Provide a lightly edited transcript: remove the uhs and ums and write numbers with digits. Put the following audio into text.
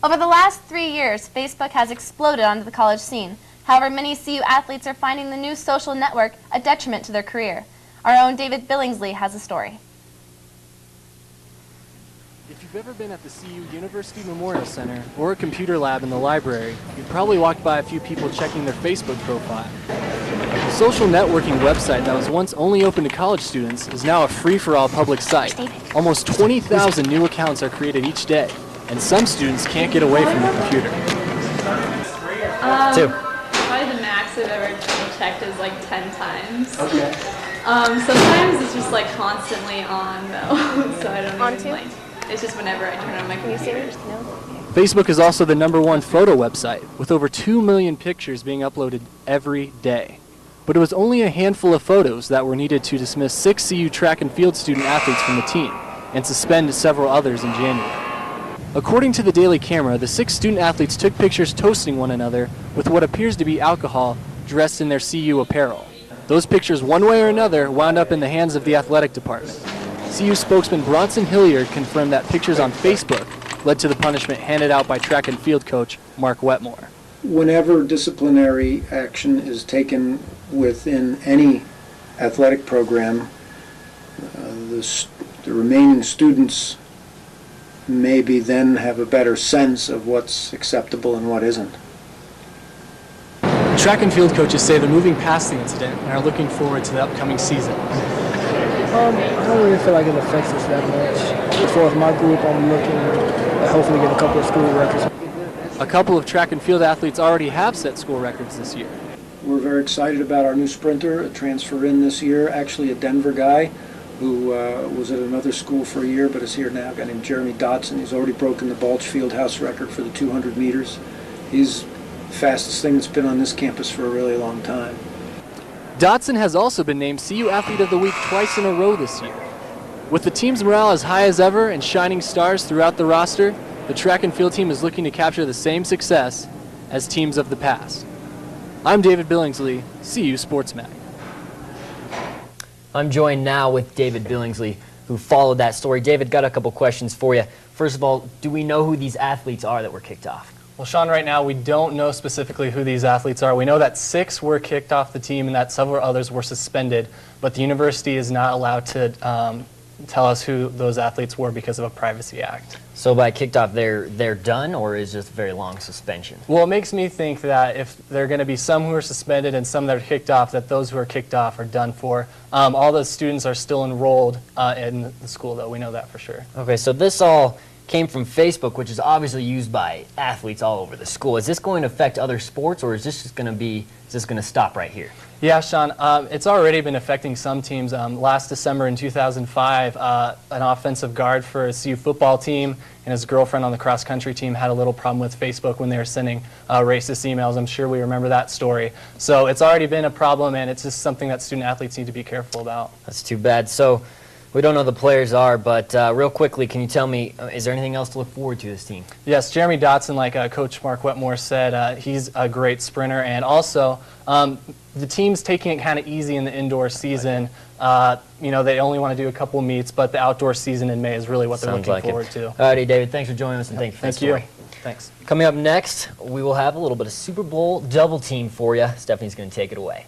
Over the last 3 years, Facebook has exploded onto the college scene. However, many CU athletes are finding the new social network a detriment to their career. Our own David Billingslea has a story. If you've ever been at the CU University Memorial Center or a computer lab in the library, you've probably walked by a few people checking their Facebook profile. The social networking website that was once only open to college students is now a free-for-all public site. Almost 20,000 new accounts are created each day, and some students can't get away from the computer. Probably the max I've ever checked is like 10 times. Okay. Sometimes it's just like constantly on though, so I don't On even too? like. It's just whenever I turn on my computer. Facebook is also the #1 photo website, with over 2 million pictures being uploaded every day. But it was only a handful of photos that were needed to dismiss 6 CU track and field student athletes from the team and suspend several others in January. According to the Daily Camera, the 6 student athletes took pictures toasting one another with what appears to be alcohol dressed in their CU apparel. Those pictures, one way or another, wound up in the hands of the athletic department. CU spokesman Bronson Hilliard confirmed that pictures on Facebook led to the punishment handed out by track and field coach Mark Wetmore. Whenever disciplinary action is taken within any athletic program, the remaining students maybe then have a better sense of what's acceptable and what isn't. Track and field coaches say they're moving past the incident and are looking forward to the upcoming season. I don't really feel like it affects us that much. As far as my group, I'm looking at hopefully get a couple of school records. A couple of track and field athletes already have set school records this year. We're very excited about our new sprinter, a transfer in this year, actually a Denver guy who was at another school for a year but is here now, a guy named Jeremy Dotson. He's already broken the Balch Fieldhouse record for the 200 meters. He's the fastest thing that's been on this campus for a really long time. Dotson has also been named CU Athlete of the Week twice in a row this year. With the team's morale as high as ever and shining stars throughout the roster, the track and field team is looking to capture the same success as teams of the past. I'm David Billingslea, CU Sports Mag. I'm joined now with David Billingslea, who followed that story. David, got a couple questions for you. First of all, do we know who these athletes are that were kicked off? Well, Sean, right now we don't know specifically who these athletes are. We know that 6 were kicked off the team and that several others were suspended, but the university is not allowed to tell us who those athletes were because of a privacy act. So by kicked off, they're done, or is just a very long suspension? Well, it makes me think that if there are going to be some who are suspended and some that are kicked off, that those who are kicked off are done for. All the students are still enrolled in the school, though. We know that for sure. Okay, so this all came from Facebook, which is obviously used by athletes all over the school. Is this going to affect other sports, or is this just going to stop right here? Yeah, Sean, it's already been affecting some teams. Last December in 2005, an offensive guard for a CU football team and his girlfriend on the cross-country team had a little problem with Facebook when they were sending racist emails. I'm sure we remember that story. So it's already been a problem, and it's just something that student athletes need to be careful about. That's too bad. So we don't know who the players are, but real quickly, can you tell me, is there anything else to look forward to this team? Yes, Jeremy Dotson, like Coach Mark Wetmore said, he's a great sprinter, and also the team's taking it kind of easy in the indoor season. You know, they only want to do a couple meets, but the outdoor season in May is really what they're looking forward to. All righty, David, thanks for joining us, and thank you for the story. Thanks. Coming up next, we will have a little bit of Super Bowl double team for you. Stephanie's going to take it away.